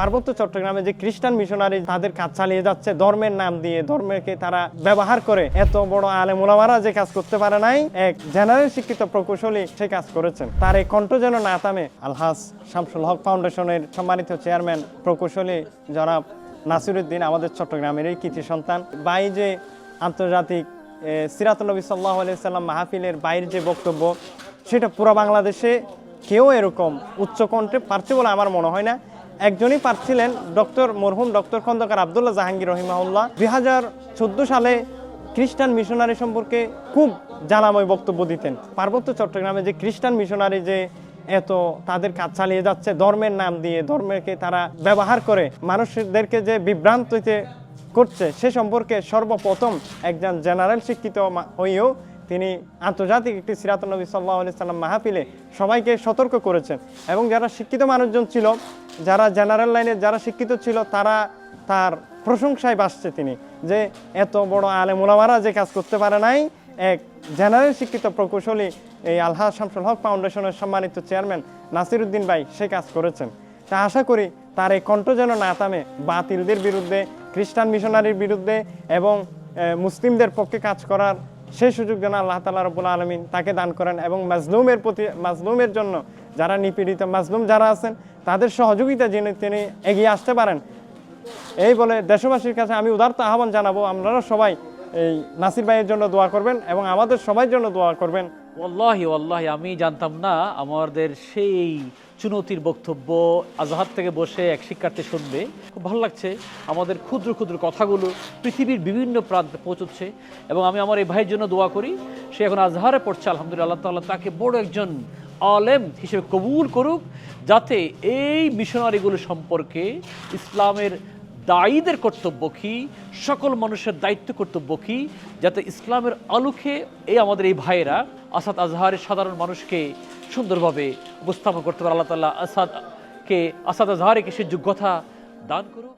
পার্বত্য চট্টগ্রামে যে খ্রিস্টান মিশনারি তাদের কাজ চালিয়ে যাচ্ছে ধর্মের নাম দিয়ে, ধর্মকে তারা ব্যবহার করে এত বড় আলেম ওলামারা যে কাজ করতে পারে নাই, এক জেনারেল শিক্ষিত প্রকৌশলী সে কাজ করেছেন। তার এই কণ্ঠ যেন না থামে। আলহাজ শামসুল হক ফাউন্ডেশনের সম্মানিত চেয়ারম্যান প্রকৌশলী জনাব নাসিরউদ্দিন আমাদের চট্টগ্রামেরই কৃতি সন্তান। বাই যে আন্তর্জাতিক সিরাতুন নবী সাল্লাল্লাহু আলাইহি সাল্লাম মাহফিলের বাইরের যে বক্তব্য, সেটা পুরো বাংলাদেশে কেউ এরকম উচ্চ কণ্ঠে পারছে বলে আমার মনে হয় না। একজনই পারছিলেন, মরহুম ডক্টর খন্দকার আব্দুল্লাহ জাহাঙ্গীর রহিমাহুল্লাহ 2014 সালে খ্রিস্টান মিশনারি সম্পর্কে খুব জ্বালাময় বক্তব্য দিতেন। পার্বত্য চট্টগ্রামে যে খ্রিস্টান মিশনারি যে এত তাদের কাজ চালিয়ে যাচ্ছে ধর্মের নাম দিয়ে, ধর্মকে তারা ব্যবহার করে মানুষদেরকে যে বিভ্রান্তিতে করছে, সে সম্পর্কে সর্বপ্রথম একজন জেনারেল শিক্ষিত হয়েও তিনি আন্তর্জাতিক একটি সিরাতুন নবী সাল্লাল্লাহু আলাইহি সাল্লাম মাহফিলে সবাইকে সতর্ক করেছেন। এবং যারা শিক্ষিত মানুষজন ছিল, যারা জেনারেল লাইনের যারা শিক্ষিত ছিল, তারা তার প্রশংসায় বাসছে তিনি, যে এত বড় আলেম ওলামারা যে কাজ করতে পারে নাই, এক জেনারেল শিক্ষিত প্রকৌশলী এই আলহাজ শামসুল হক ফাউন্ডেশনের সম্মানিত চেয়ারম্যান নাসিরউদ্দিন ভাই সে কাজ করেছেন। তা আশা করি তার এই কণ্ঠ যেন না থামে, বাতিলদের বিরুদ্ধে, খ্রিস্টান মিশনারির বিরুদ্ধে এবং মুসলিমদের পক্ষে কাজ করার সেই সুযোগ যেন আল্লাহ তাআলা রব্বুল আলামিন তাকে দান করেন। এবং মাজলুমের জন্য, যারা নিপীড়িত মাজলুম যারা আছেন, তাদের সহযোগিতা জেনে তিনি এগিয়ে আসতে পারেন। এই বলে দেশবাসীর কাছে আমি উদারত আহ্বান জানাবো, আপনারা সবাই এই নাসির ভাইয়ের জন্য দোয়া করবেন এবং আমাদের সবার জন্য দোয়া করবেন। ওয়াল্লাহি আমি জানতাম না আমাদের সেই চুনৌতির বক্তব্য আজহার থেকে বসে এক শিক্ষার্থী শুনবে। খুব ভালো লাগছে, আমাদের ক্ষুদ্র ক্ষুদ্র কথাগুলো পৃথিবীর বিভিন্ন প্রান্তে পৌঁছচ্ছে। এবং আমি আমার এই ভাইয়ের জন্য দোয়া করি, সে এখন আজহারে পড়ছে, আলহামদুলিল্লাহ, আল্লাহ তাআলা তাকে বড় একজন আলেম হিসেবে কবুল করুক, যাতে এই মিশনারিগুলো সম্পর্কে ইসলামের দায়ীদের কর্তব্য কী, সকল মানুষের দায়িত্ব কর্তব্য কী, যাতে ইসলামের আলোকে আমাদের এই ভাইয়েরা আসাদ আজহারের সাধারণ মানুষকে সুন্দরভাবে উপস্থাপন করতে পারে। আল্লাহ তাআলা আসাদ আজহারকে সে যোগ্যতা দান করুক।